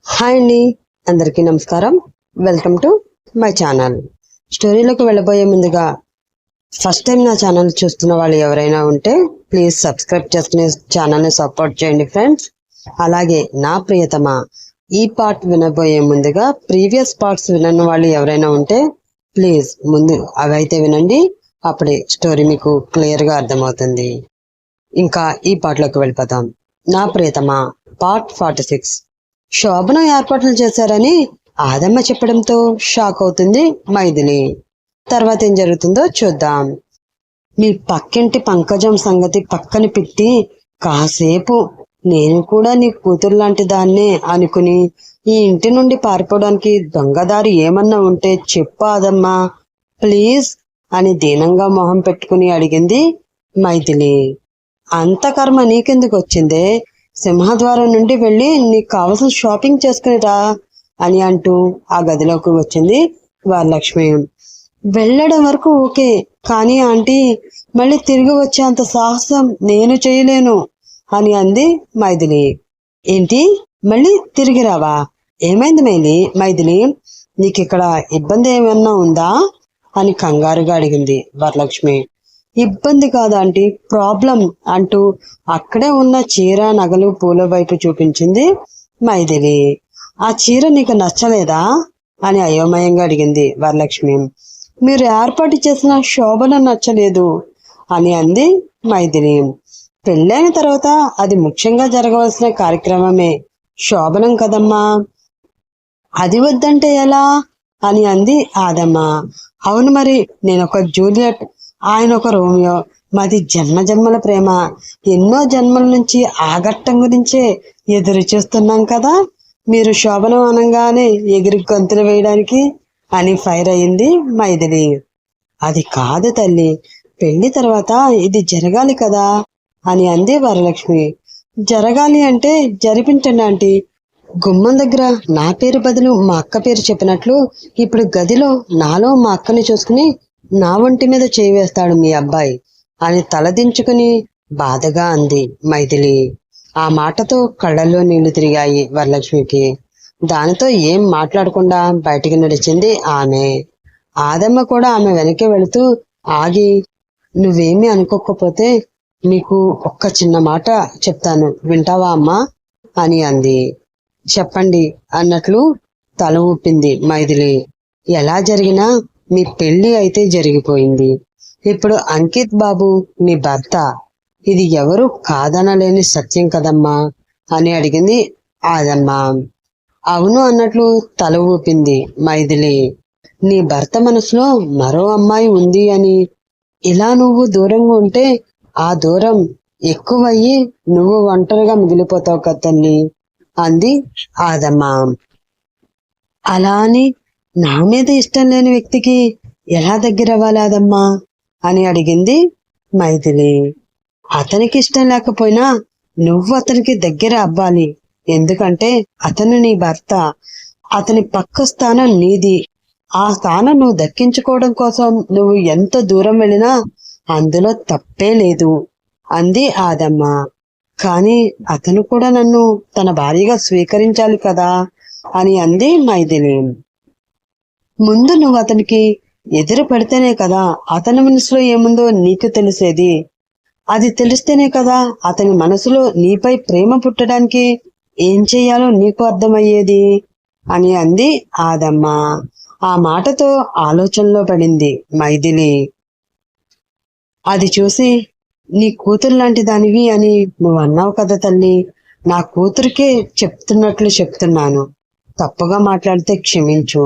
Hi అండి, అందరికీ నమస్కారం. Welcome to my channel. స్టోరీలోకి వెళ్ళబోయే ముందుగా ఫస్ట్ టైం నా ఛానల్ చూస్తున్న వాళ్ళు ఎవరైనా ఉంటే ప్లీజ్ సబ్స్క్రైబ్ చేసుకుని ఛానల్ని సపోర్ట్ చేయండి ఫ్రెండ్స్. అలాగే నా ప్రియతమ ఈ పార్ట్ వినబోయే ముందుగా ప్రీవియస్ పార్ట్స్ వినని వాళ్ళు ఎవరైనా ఉంటే ప్లీజ్ ముందు అవైతే వినండి. అప్పుడే స్టోరీ మీకు క్లియర్గా అర్థమవుతుంది. ఇంకా ఈ పార్ట్లోకి వెళ్ళిపోతాం. నా ప్రియతమ పార్ట్ 46. శోభన ఏర్పాట్లు చేశారని ఆదమ్మ చెప్పడంతో షాక్ అవుతుంది మైథిలి. తర్వాత ఏం జరుగుతుందో చూద్దాం. మీ పక్కింటి పంకజం సంగతి పక్కన పెట్టి కాసేపు నేను కూడా నీ కూతురు లాంటి దాన్నే అనుకుని ఈ ఇంటి నుండి పారిపోవడానికి దొంగదారి ఏమన్నా ఉంటే చెప్పు ఆదమ్మా ప్లీజ్ అని దీనంగా మొహం పెట్టుకుని అడిగింది మైథిలి. అంత కర్మ నీకెందుకు వచ్చిందే, సింహద్వారం నుండి వెళ్ళి నీకు కావలసిన షాపింగ్ చేసుకునిరా అని అంటూ ఆ గదిలోకి వచ్చింది వరలక్ష్మి. వెళ్ళడం వరకు ఓకే, కానీ ఆంటీ మళ్ళీ తిరిగి వచ్చేంత సాహసం నేను చేయలేను అని అంది మైథిలి. ఏంటి మళ్ళీ తిరిగి రావా? ఏమైంది మైథిలి, నీకు ఇక్కడ ఇబ్బంది ఏమన్నా ఉందా అని కంగారుగా అడిగింది వరలక్ష్మి. ఇబ్బంది కాదంటీ, ప్రాబ్లం అంటూ అక్కడే ఉన్న చీర నగలు పూల వైపు చూపించింది మైథిలి. ఆ చీర నీకు నచ్చలేదా అని అయోమయంగా అడిగింది వరలక్ష్మి. మీరు ఏర్పాటు చేసిన శోభన నచ్చలేదు అని అంది మైథిలి. పెళ్ళైన తర్వాత అది ముఖ్యంగా జరగవలసిన కార్యక్రమమే, శోభనం కదమ్మా, అది వద్దంటే ఎలా అని అంది ఆదమ్మ. అవును మరి, నేనొక జూలియట్, ఆయన ఒక రోమియో, మాది జన్మల ప్రేమ, ఎన్నో జన్మల నుంచి ఆ ఘట్టం గురించే ఎదురు చూస్తున్నాం కదా, మీరు శోభనం అనగానే ఎగిరి గొంతులు వేయడానికి అని ఫైర్ అయింది మైథిలి. అది కాదు తల్లి, పెళ్లి తర్వాత ఇది జరగాలి కదా అని అంది వరలక్ష్మి. జరగాలి అంటే జరిపించండి ఆంటీ. గుమ్మం దగ్గర నా పేరు బదులు మా అక్క పేరు చెప్పినట్లు ఇప్పుడు గదిలో నాలో మా అక్కని చూసుకుని నా ఒంటి మీద చేయి వేస్తాడు మీ అబ్బాయి అని తలదించుకుని బాధగా అంది మైథిలి. ఆ మాటతో కళ్ళల్లో నీళ్లు తిరిగాయి వరలక్ష్మికి. దానితో ఏం మాట్లాడకుండా బయటికి నడిచింది ఆమె. ఆదమ్మ కూడా ఆమె వెనక్కి వెళుతూ ఆగి, నువ్వేమీ అనుకోకపోతే నీకు ఒక్క చిన్న మాట చెప్తాను, వింటావా అమ్మా అని అంది. చెప్పండి అన్నట్లు తల ఊపింది మైథిలి. ఎలా జరిగినా మీ పెళ్లి అయితే జరిగిపోయింది. ఇప్పుడు అంకిత్ బాబు మీ భర్త, ఇది ఎవరు కాదనలేని సత్యం కదమ్మా అని అడిగింది ఆదమ్మ. అవును అన్నట్లు తల ఊపింది మైథిలి. నీ భర్త మనసులో మరో అమ్మాయి ఉంది అని, ఇలా నువ్వు దూరంగా ఉంటే ఆ దూరం ఎక్కువయ్యి నువ్వు ఒంటరిగా మిగిలిపోతావు కదా తల్లి అంది ఆదమ్మ. అలా అని నా మీద ఇష్టం లేని వ్యక్తికి ఎలా దగ్గర అవ్వాలి ఆదమ్మా అని అడిగింది మైథిలి. అతనికి ఇష్టం లేకపోయినా నువ్వు అతనికి దగ్గర అవ్వాలి, ఎందుకంటే అతను నీ భర్త, అతని పక్క స్థానం నీది. ఆ స్థానం నువ్వు దక్కించుకోవడం కోసం నువ్వు ఎంత దూరం వెళ్ళినా అందులో తప్పే లేదు అంది ఆదమ్మ. కానీ అతను కూడా నన్ను తన భార్యగా స్వీకరించాలి కదా అని అంది మైథిలి. ముందు నువ్వు అతనికి ఎదురు పెడితేనే కదా అతని మనసులో ఏముందో నీకు తెలిసేది. అది తెలిస్తేనే కదా అతని మనసులో నీపై ప్రేమ పుట్టడానికి ఏం చెయ్యాలో నీకు అర్థమయ్యేది అని అంది ఆదమ్మ. ఆ మాటతో ఆలోచనలో పడింది మైథిలి. అది చూసి, నీ కూతురు లాంటి దానివి అని నువ్వు అన్నావు కదా తల్లి, నా కూతురికే చెప్తున్నట్లు చెప్తున్నాను, తప్పుగా మాట్లాడితే క్షమించు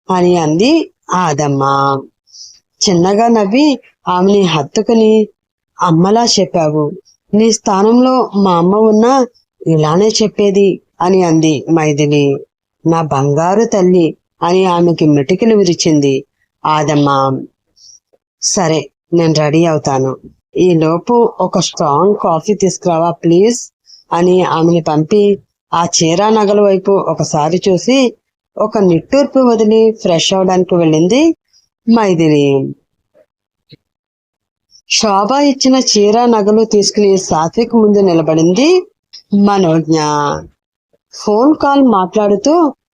అని అంది ఆదమ్మ. చిన్నగా నవ్వి ఆమెని హత్తుకుని, అమ్మలా చెప్పావు, నీ స్థానంలో మా అమ్మ ఉన్నా ఇలానే చెప్పేది అని అంది మైథిలి. నా బంగారు తల్లి అని ఆమెకి మెటికలు విరిచింది ఆదమ్మ. సరే, నేను రెడీ అవుతాను, ఈ లోపు ఒక స్ట్రాంగ్ కాఫీ తీసుకురావా ప్లీజ్ అని ఆమెని పంపి ఆ చీరా నగల వైపు ఒకసారి చూసి ఒక నిట్టూర్పు వదిలి ఫ్రెష్ అవడానికి వెళ్ళింది మైథిలి. శోభ ఇచ్చిన చీర నగలు తీసుకుని సాత్విక్ ముందు నిలబడింది మనోజ్ఞ. ఫోన్ కాల్ మాట్లాడుతూ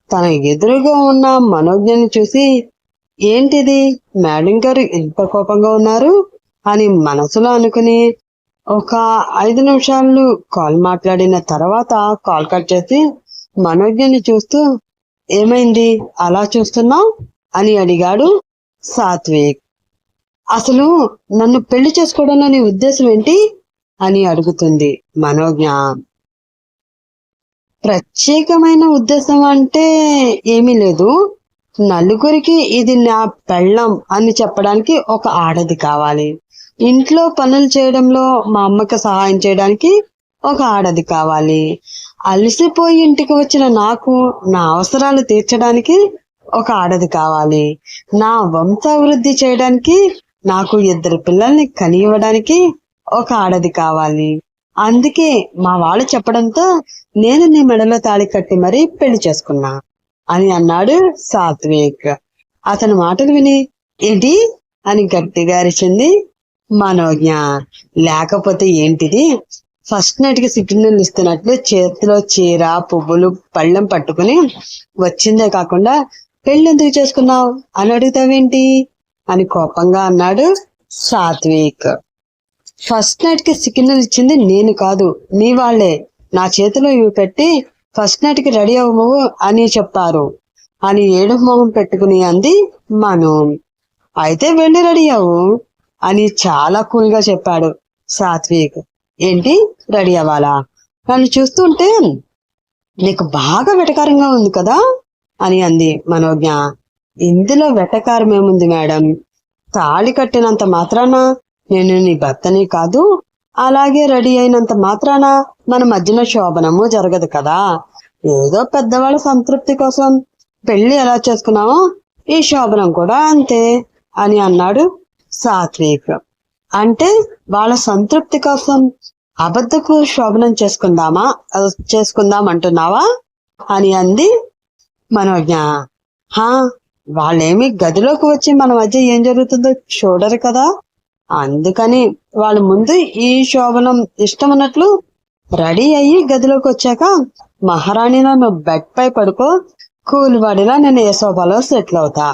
తన ఎదురుగా ఉన్న మనోజ్ఞని చూసి, ఏంటిది మేడం గారు ఎంత కోపంగా ఉన్నారు అని మనసులో అనుకుని ఒక 5 నిమిషాలు కాల్ మాట్లాడిన తర్వాత కాల్ కట్ చేసి మనోజ్ఞని చూస్తూ, ఏమైంది అలా చూస్తున్నావు అని అడిగాడు సాత్విక్. అసలు నన్ను పెళ్లి చేసుకోవడంలో నీ ఉద్దేశం ఏంటి అని అడుగుతుంది మనోజ్ఞ. ప్రత్యేకమైన ఉద్దేశం అంటే ఏమీ లేదు. నలుగురికి ఇది నా పెళ్ళం అని చెప్పడానికి ఒక ఆడది కావాలి. ఇంట్లో పనులు చేయడంలో మా అమ్మకి సహాయం చేయడానికి ఒక ఆడది కావాలి. అలసిపోయి ఇంటికి వచ్చిన నాకు నా అవసరాలు తీర్చడానికి ఒక ఆడది కావాలి. నా వంశాభివృద్ధి చేయడానికి, నాకు 2 పిల్లల్ని కనివ్వడానికి ఒక ఆడది కావాలి. అందుకే మా వాళ్ళు చెప్పడంతో నేను నీ మెడలో తాళి కట్టి మరీ పెళ్లి చేసుకున్నా అని అన్నాడు సాత్విక్. అతని మాటలు విని ఏంటి అని గట్టిగా అరిచింది మనోజ్ఞ. లేకపోతే ఏంటిది, ఫస్ట్ నైట్ కి సిగ్నల్ ఇస్తున్నట్లు చేతిలో చీర పువ్వులు పళ్ళెం పట్టుకుని వచ్చిందే కాకుండా పెళ్లి ఎందుకు చేసుకున్నావు అని అడుగుతావేంటి అని కోపంగా అన్నాడు సాత్విక్. ఫస్ట్ నైట్ కి సిగ్నల్ ఇచ్చింది నేను కాదు, నీ వాళ్లే. నా చేతిలో ఇవి పెట్టి ఫస్ట్ నైట్ కి రెడీ అవ్వవు అని చెప్పారు అని ఏడు మొహం పెట్టుకుని అంది మను. అయితే వెళ్ళి రెడీ అవ్వు అని చాలా కూల్ గా చెప్పాడు సాత్విక్. ఏంటి రెడీ అవ్వాలా? నన్ను చూస్తుంటే నీకు బాగా వెటకారంగా ఉంది కదా అని అంది మనోజ్ఞ. ఇందులో వెటకారం ఏముంది మేడం? తాళి కట్టినంత మాత్రాన నేను నీ భర్తని కాదు, అలాగే రెడీ అయినంత మాత్రాన మన మధ్యన శోభనము జరగదు కదా. ఏదో పెద్దవాళ్ళ సంతృప్తి కోసం పెళ్లి ఎలా చేసుకున్నామో ఈ శోభనం కూడా అంతే అని అన్నాడు సాత్విక్. అంటే వాళ్ళ సంతృప్తి కోసం అబద్ధపు శోభనం చేసుకుందాం అంటున్నావా అని అంది మనోజ్ఞ. వాళ్ళేమి గదిలోకి వచ్చి మన మధ్య ఏం జరుగుతుందో చూడరు కదా, అందుకని వాళ్ళ ముందు ఈ శోభనం ఇష్టం ఉన్నట్లు రెడీ అయ్యి గదిలోకి వచ్చాక మహారాణిలో నువ్వు బెడ్ పై పడుకో, కూలివాడిలా నేను ఏ శోభలో సెటిల్ అవుతా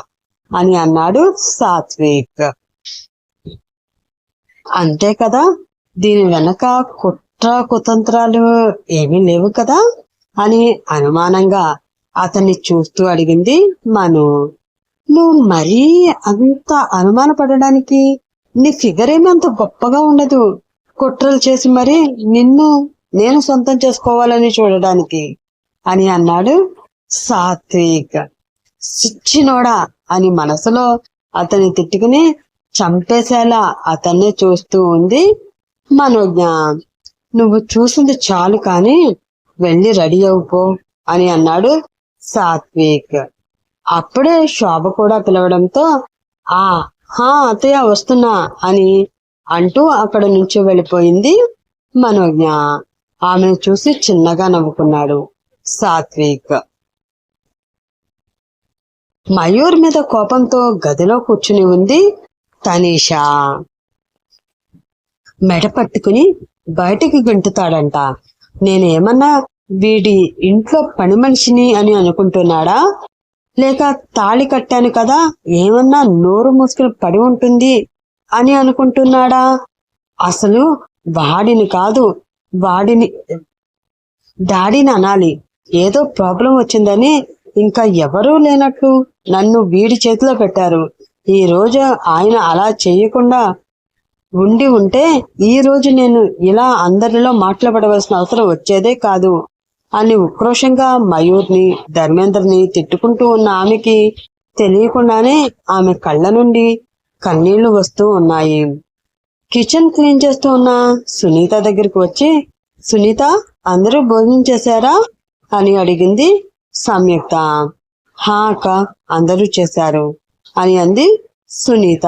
అని అన్నాడు సాత్విక్. అంతే కదా, దీని వెనక కుట్ర కుతంత్రాలు ఏమీ లేవు కదా అని అనుమానంగా అతన్ని చూస్తూ అడిగింది మను. నువ్వు మరీ అంత అనుమాన పడడానికి, నీ ఫిగర్ ఏమీ అంత గొప్పగా ఉండదు. కుట్రలు చేసి మరి నేను సొంతం చేసుకోవాలని చూడడానికి అని అన్నాడు సాత్విక్. సిచ్చినోడా అని మనసులో అతన్ని తిట్టుకుని చంపేసేలా అతన్నే చూస్తూ ఉంది మనోజ్ఞ. నువ్వు చూసింది చాలు కాని వెళ్ళి రెడీ అవుపో అని అన్నాడు సాత్విక్. అప్పుడే శోభ కూడా పిలవడంతో అత్తయ్య వస్తున్నా అని అంటూ అక్కడ నుంచి వెళ్ళిపోయింది మనోజ్ఞ. ఆమెను చూసి చిన్నగా నవ్వుకున్నాడు సాత్విక్. మయూర్ మీద కోపంతో గదిలో కూర్చుని ఉంది తనీషా. మెడ పట్టుకుని బయటికి గెంటుతాడంట. నేనేమన్నా వీడి ఇంట్లో పని మనిషిని అని అనుకుంటున్నాడా, లేక తాళి కట్టాను కదా ఏమన్నా నోరు మూసుకుని పడి ఉంటుంది అని అనుకుంటున్నాడా? అసలు వాడిని కాదు, డాడీని అనాలి. ఏదో ప్రాబ్లం వచ్చిందని ఇంకా ఎవరూ లేనట్లు నన్ను వీడి చేతిలో పెట్టారు. ఈ రోజు ఆయన అలా చేయకుండా ఉంటే ఈ రోజు నేను ఇలా అందరిలో మాట్లాడవలసిన అవసరం వచ్చేదే కాదు అని ఉక్రోషంగా మయూర్ని ధర్మేంద్రని తిట్టుకుంటూ ఉన్న ఆమెకి తెలియకుండానే ఆమె కళ్ళ నుండి కన్నీళ్లు వస్తూ ఉన్నాయి. కిచెన్ క్లీన్ చేస్తూ ఉన్న సునీత దగ్గరికి వచ్చి, సునీత అందరూ భోజనం చేశారా అని అడిగింది సంయుక్త. అక్క అందరూ చేశారు అని అంది సునీత.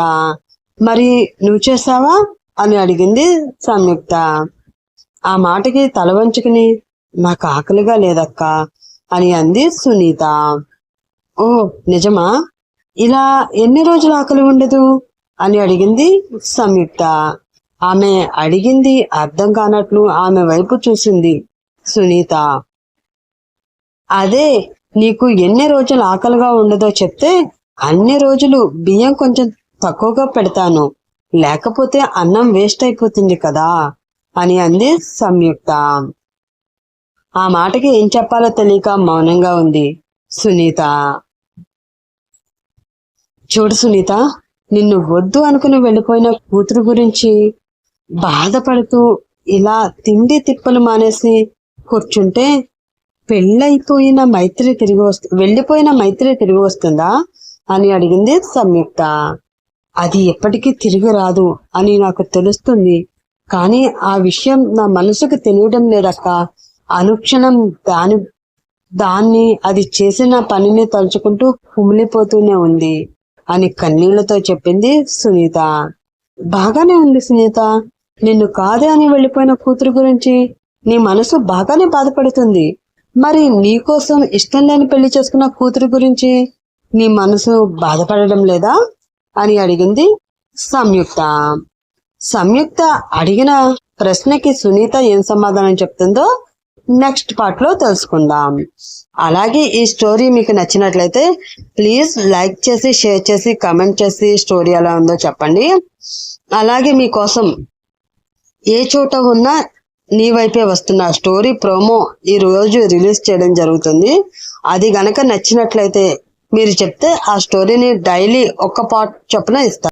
మరి నువ్వు చేసావా అని అడిగింది సంయుక్త. ఆ మాటకి తల వంచుకుని నాకు ఆకలిగా లేదక్క అని అంది సునీత. ఓ నిజమా? ఇలా ఎన్ని రోజులు ఆకలి ఉండదు అని అడిగింది సంయుక్త. ఆమె అడిగింది అర్థం కానట్లు ఆమె వైపు చూసింది సునీత. అదే నీకు ఎన్ని రోజులు ఆకలిగా ఉండదో చెప్తే అన్ని రోజులు బియ్యం కొంచెం తక్కువగా పెడతాను, లేకపోతే అన్నం వేస్ట్ అయిపోతుంది కదా అని అంది సంయుక్త. ఆ మాటకి ఏం చెప్పాలో తెలియక మౌనంగా ఉంది సునీత. చూడు సునీత, నిన్ను వద్దు అనుకుని వెళ్ళిపోయిన కూతురు గురించి బాధపడుతూ ఇలా తిండి తిప్పలు మానేసి కూర్చుంటే వెళ్ళిపోయిన మైత్రి తిరిగి వస్తుందా అని అడిగింది సంయుక్త. అది ఎప్పటికీ తిరిగి రాదు అని నాకు తెలుస్తుంది, కానీ ఆ విషయం నా మనసుకు తెలియడం లేదక్క. అనుక్షణం దాన్ని అది చేసిన పనిని తలుచుకుంటూ కుమిలిపోతూనే ఉంది అని కన్నీళ్లతో చెప్పింది సునీత. బాగానే ఉంది సునీత, నిన్ను కాదే అని వెళ్ళిపోయిన కూతురు గురించి నీ మనసు బాగానే బాధపడుతుంది. మరి నీకోసం ఇష్టం లేని పెళ్లి చేసుకున్న కూతురు గురించి నీ మనసు బాధపడడం లేదా అని అడిగింది సంయుక్త. సంయుక్త అడిగిన ప్రశ్నకి సునీత ఏం సమాధానం చెప్తుందో నెక్స్ట్ పార్ట్ లో తెలుసుకుందాం. అలాగే ఈ స్టోరీ మీకు నచ్చినట్లయితే ప్లీజ్ లైక్ చేసి, షేర్ చేసి, కమెంట్ చేసి స్టోరీ ఎలా ఉందో చెప్పండి. అలాగే మీకోసం ఏ చోట ఉన్నా నీ వైపే వస్తున్న స్టోరీ ప్రోమో ఈ రోజు రిలీజ్ చేయడం జరుగుతుంది. అది గనక నచ్చినట్లయితే మీరు చెప్తే ఆ స్టోరీని డైలీ ఒక్క పార్ట్ చొప్పున ఇస్తాను.